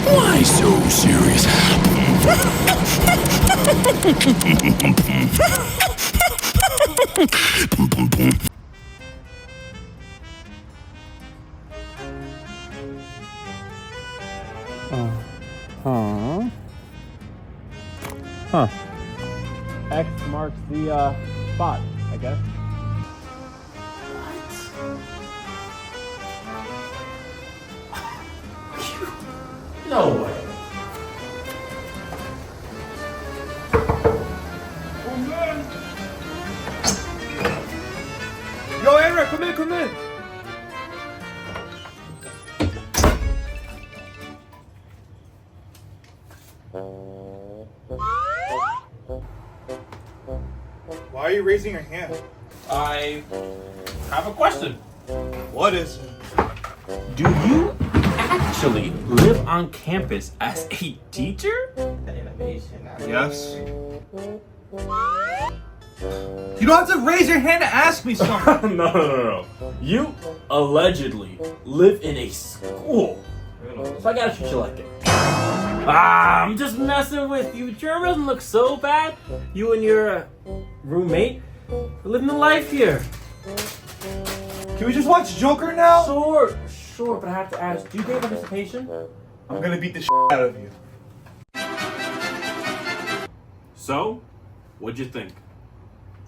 Why so serious? Huh. X marks the spot, I guess. No way. Yo, Eric, come in, come in. Why are you raising your hand? I have a question. What is it? Do you actually live on campus as a teacher? Yes. You don't have to raise your hand to ask me something. No. You allegedly live in a school. So I gotta treat you like it. I'm just messing with you. Sure doesn't look so bad. You and your roommate are living the life here. Can we just watch Joker now? Sure, but I have to ask, do you get participation? I'm gonna beat the out of you. So, what'd you think?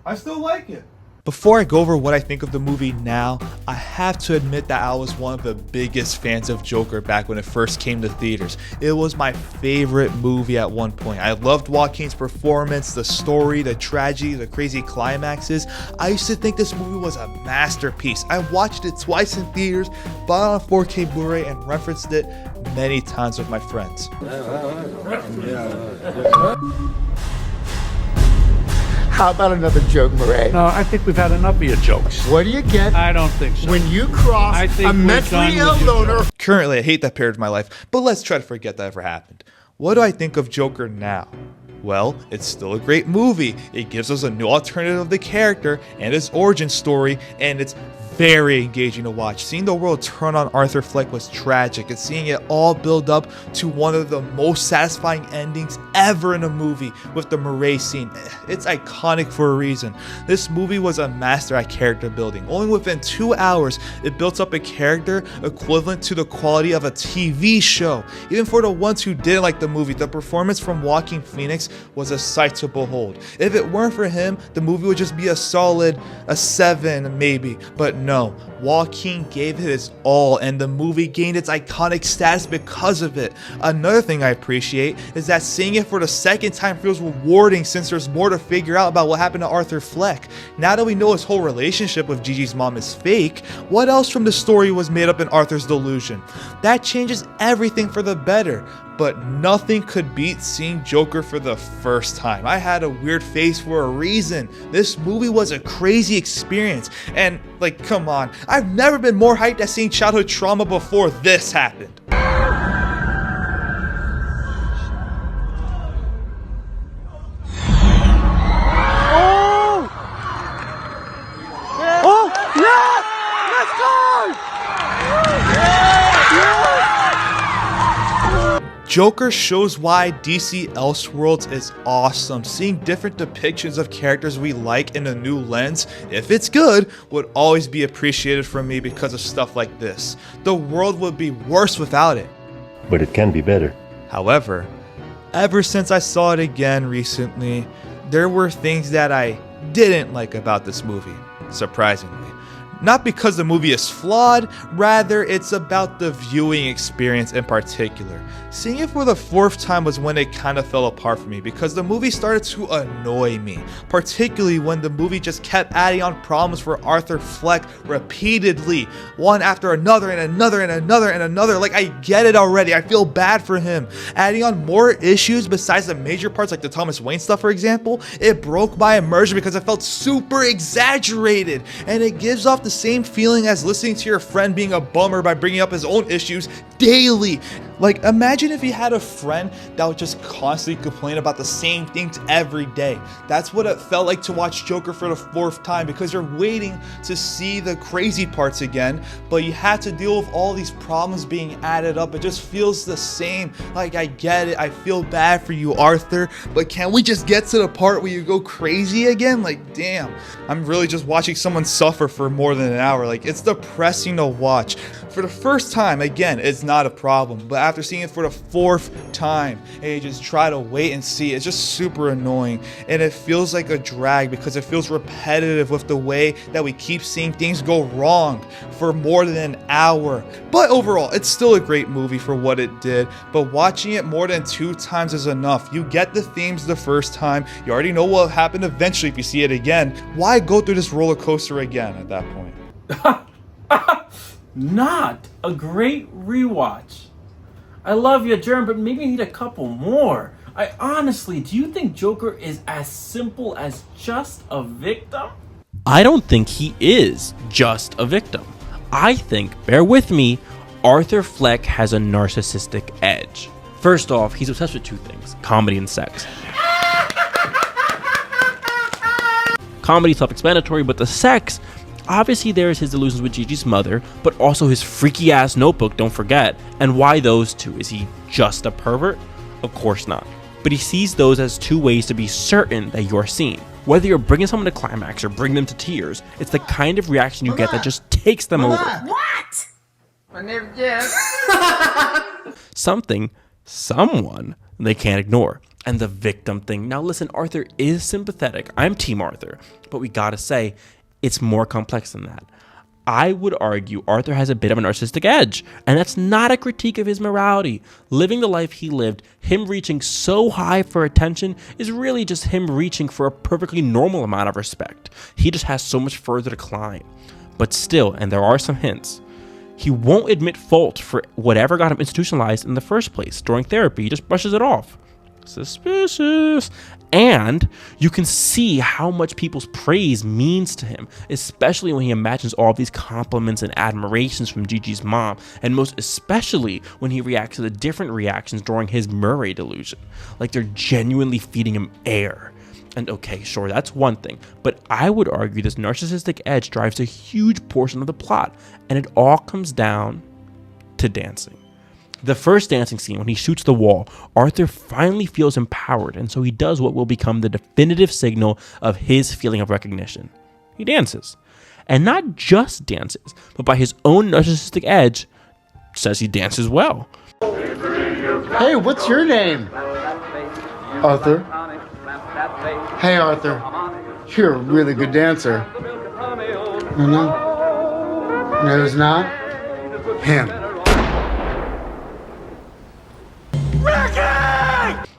I still like it. Before I go over what I think of the movie now, I have to admit that I was one of the biggest fans of Joker back when it first came to theaters. It was my favorite movie at one point. I loved Joaquin's performance, the story, the tragedy, the crazy climaxes. I used to think this movie was a masterpiece. I watched it twice in theaters, bought it on 4K Blu-ray, and referenced it many times with my friends. How about another joke, Murray? No, I think we've had enough of your jokes. What do you get I don't think so. when you cross I think a we're mentally done ill with your loner? Currently, I hate that period of my life, but let's try to forget that ever happened. What do I think of Joker now? Well, it's still a great movie. It gives us a new alternative of the character and his origin story, and it's very engaging to watch. Seeing the world turn on Arthur Fleck was tragic, and seeing it all build up to one of the most satisfying endings ever in a movie with the Murray scene. It's iconic for a reason. This movie was a master at character building. Only within 2 hours, it built up a character equivalent to the quality of a TV show. Even for the ones who didn't like the movie, the performance from Joaquin Phoenix was a sight to behold. If it weren't for him, the movie would just be a solid 7 maybe, but no, Joaquin gave it his all, and the movie gained its iconic status because of it. Another thing I appreciate is that seeing it for the second time feels rewarding, since there's more to figure out about what happened to Arthur Fleck. Now that we know his whole relationship with Gigi's mom is fake, what else from the story was made up in Arthur's delusion? That changes everything for the better. But nothing could beat seeing Joker for the first time. I had a weird face for a reason. This movie was a crazy experience. And, like, come on. I've never been more hyped at seeing childhood trauma before this happened. Joker shows why DC Elseworlds is awesome. Seeing different depictions of characters we like in a new lens, if it's good, would always be appreciated from me because of stuff like this. The world would be worse without it. But it can be better. However, ever since I saw it again recently, there were things that I didn't like about this movie, surprisingly. Not because the movie is flawed, rather it's about the viewing experience in particular. Seeing it for the fourth time was when it kind of fell apart for me, because the movie started to annoy me, particularly when the movie just kept adding on problems for Arthur Fleck repeatedly, one after another and another and another and another. Like, I get it already, I feel bad for him. Adding on more issues besides the major parts like the Thomas Wayne stuff, for example, it broke my immersion because it felt super exaggerated, and it gives off the same feeling as listening to your friend being a bummer by bringing up his own issues daily. Like, imagine if you had a friend that would just constantly complain about the same things every day. That's what it felt like to watch Joker for the 4th time, because you're waiting to see the crazy parts again, but you had to deal with all these problems being added up. It just feels the same. Like, I get it. I feel bad for you, Arthur, but can we just get to the part where you go crazy again? Like, damn. I'm really just watching someone suffer for more than an hour. Like, it's depressing to watch. For the first time, again, it's not a problem, but after seeing it for the 4th time and you just try to wait and see, it's just super annoying, and it feels like a drag because it feels repetitive with the way that we keep seeing things go wrong for more than an hour. But overall, it's still a great movie for what it did, but watching it more than 2 times is enough. You get the themes the first time, you already know what will happen eventually if you see it again. Why go through this roller coaster again at that point? Not a great rewatch. I love you, Jerm, but maybe I need a couple more. I honestly, do you think Joker is as simple as just a victim? I don't think he is just a victim. I think, bear with me, Arthur Fleck has a narcissistic edge. First off, he's obsessed with 2 things: comedy and sex. Comedy is self-explanatory, but the sex, obviously there's his delusions with Gigi's mother, but also his freaky ass notebook, don't forget. And why those 2? Is he just a pervert? Of course not. But he sees those as 2 ways to be certain that you're seen. Whether you're bringing someone to climax or bringing them to tears, it's the kind of reaction you get that just takes them over. What? I never guessed. Someone they can't ignore. And the victim thing. Now listen, Arthur is sympathetic. I'm Team Arthur. But we gotta say, it's more complex than that. I would argue Arthur has a bit of a narcissistic edge, and that's not a critique of his morality. Living the life he lived, him reaching so high for attention, is really just him reaching for a perfectly normal amount of respect. He just has so much further to climb. But still, and there are some hints, he won't admit fault for whatever got him institutionalized in the first place. During therapy, he just brushes it off. Suspicious. And you can see how much people's praise means to him, especially when he imagines all of these compliments and admirations from Gigi's mom, and most especially when he reacts to the different reactions during his Murray delusion, like they're genuinely feeding him air. And okay, sure, that's one thing, but I would argue this narcissistic edge drives a huge portion of the plot, and it all comes down to dancing. The first dancing scene, when he shoots the wall, Arthur finally feels empowered, and so he does what will become the definitive signal of his feeling of recognition. He dances. And not just dances, but by his own narcissistic edge, says he dances well. Hey, what's your name? Arthur. Hey, Arthur. You're a really good dancer. No, it's not. Him.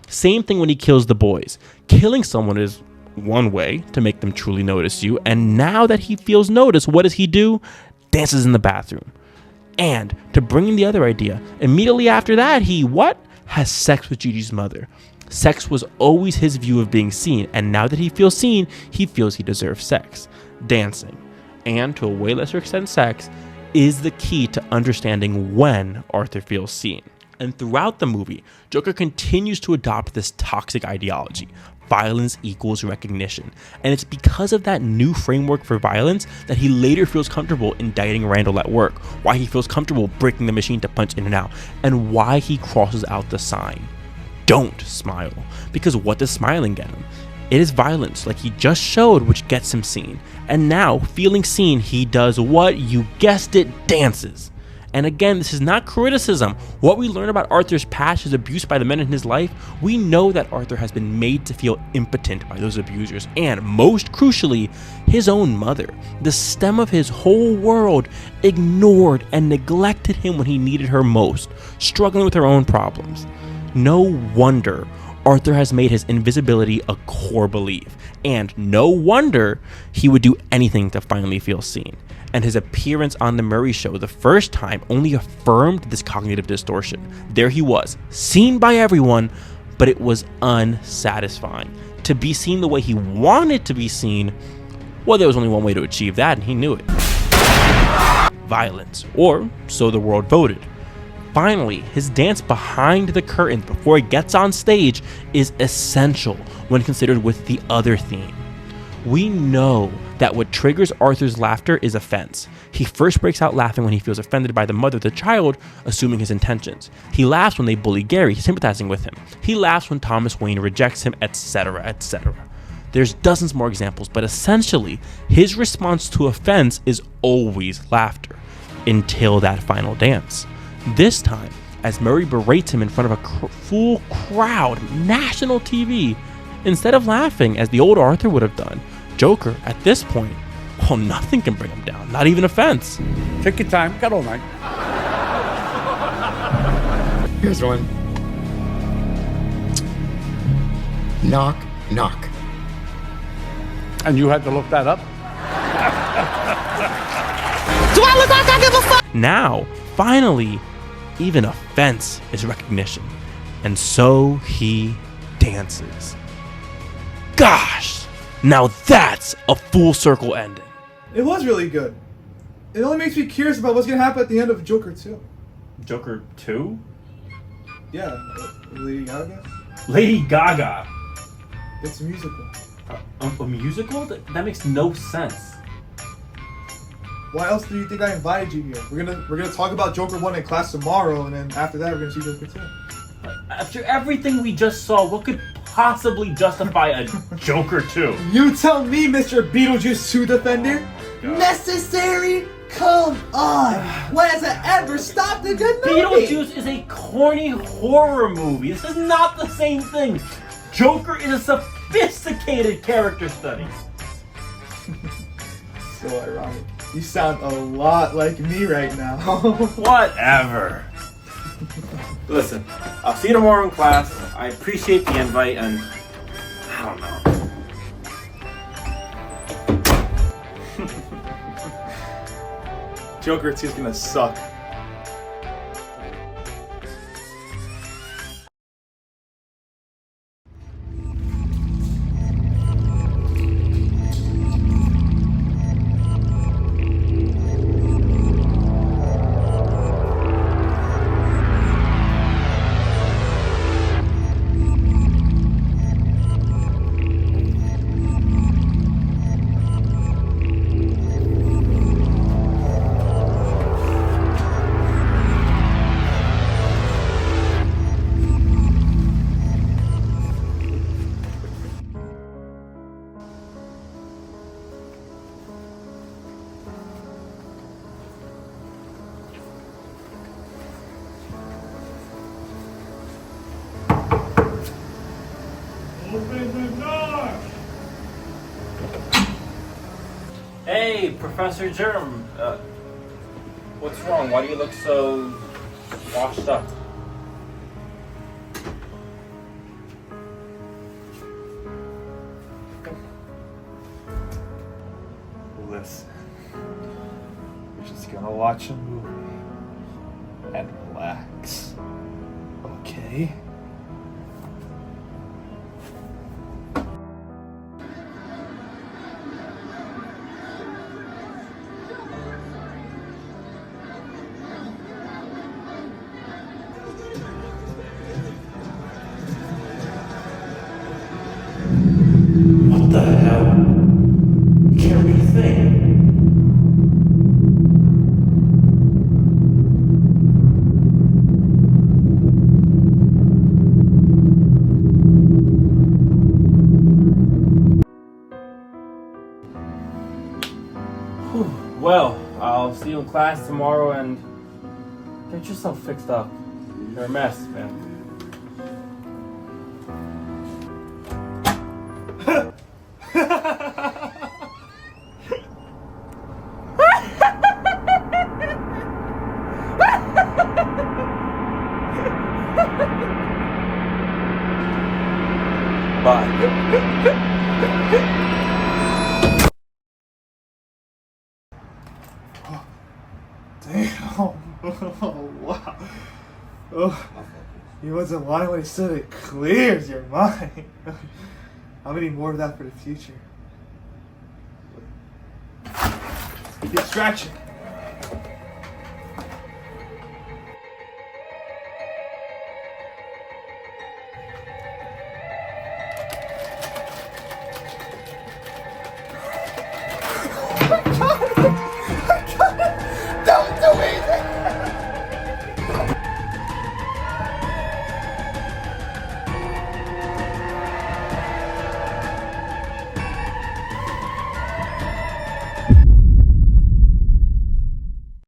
Same thing when he kills the boys. Killing someone is one way to make them truly notice you, and now that he feels noticed, what does he do? Dances in the bathroom. And to bring in the other idea, immediately after that, he has sex with Gigi's mother. Sex was always his view of being seen, and now that he feels seen, he feels he deserves sex. Dancing, and to a way lesser extent sex, is the key to understanding when Arthur feels seen. And throughout the movie, Joker continues to adopt this toxic ideology. Violence equals recognition. And it's because of that new framework for violence that he later feels comfortable indicting Randall at work, why he feels comfortable breaking the machine to punch in and out, and why he crosses out the sign. Don't smile. Because what does smiling get him? It is violence, like he just showed, which gets him seen. And now, feeling seen, he does what? You guessed it, dances. And again, this is not criticism. What we learn about Arthur's past, his abuse by the men in his life, we know that Arthur has been made to feel impotent by those abusers, and most crucially, his own mother, the stem of his whole world, ignored and neglected him when he needed her most, struggling with her own problems. No wonder Arthur has made his invisibility a core belief, and no wonder he would do anything to finally feel seen. And his appearance on The Murray Show the first time only affirmed this cognitive distortion. There he was, seen by everyone, but it was unsatisfying. To be seen the way he wanted to be seen, well, there was only one way to achieve that, and he knew it. Violence, or so the world voted. Finally, his dance behind the curtains before he gets on stage is essential when considered with the other theme. We know that what triggers Arthur's laughter is offense. He first breaks out laughing when he feels offended by the mother of the child, assuming his intentions. He laughs when they bully Gary, sympathizing with him. He laughs when Thomas Wayne rejects him, etc., etc. There's dozens more examples, but essentially, his response to offense is always laughter, until that final dance. This time, as Murray berates him in front of a full crowd, national TV, instead of laughing as the old Arthur would have done, Joker, at this point, well, nothing can bring him down, not even offense. Take your time. Got all night. Here's one. Knock, knock. And you had to look that up? Do I look like I give a fuck? Now, finally, even offense is recognition. And so he dances. Gosh, now that's a full circle ending. It was really good. It only makes me curious about what's gonna happen at the end of Joker 2. Joker 2? Yeah, Lady Gaga. Lady Gaga. It's a musical. A musical? That makes no sense. Why else do you think I invited you here? We're gonna talk about Joker 1 in class tomorrow, and then after that we're gonna see Joker 2. After everything we just saw, what could possibly justify a Joker 2? You tell me, Mr. Beetlejuice 2 Defender. Necessary? Come on! When has it ever stopped a good movie? Beetlejuice is a corny horror movie. This is not the same thing. Joker is a sophisticated character study. So ironic. You sound a lot like me right now. Whatever. Listen, I'll see you tomorrow in class. I appreciate the invite, and I don't know. Joker 2 is gonna suck. Hey, Professor Germ. What's wrong? Why do you look so washed up? Listen. We're just gonna watch a movie and relax. Okay? What the hell? You can't read a thing. Well, I'll see you in class tomorrow, and get yourself fixed up. You're a mess, man. Damn. Oh, wow. Oh, he wasn't lying when he said it clears your mind. How many more of that for the future? Distraction.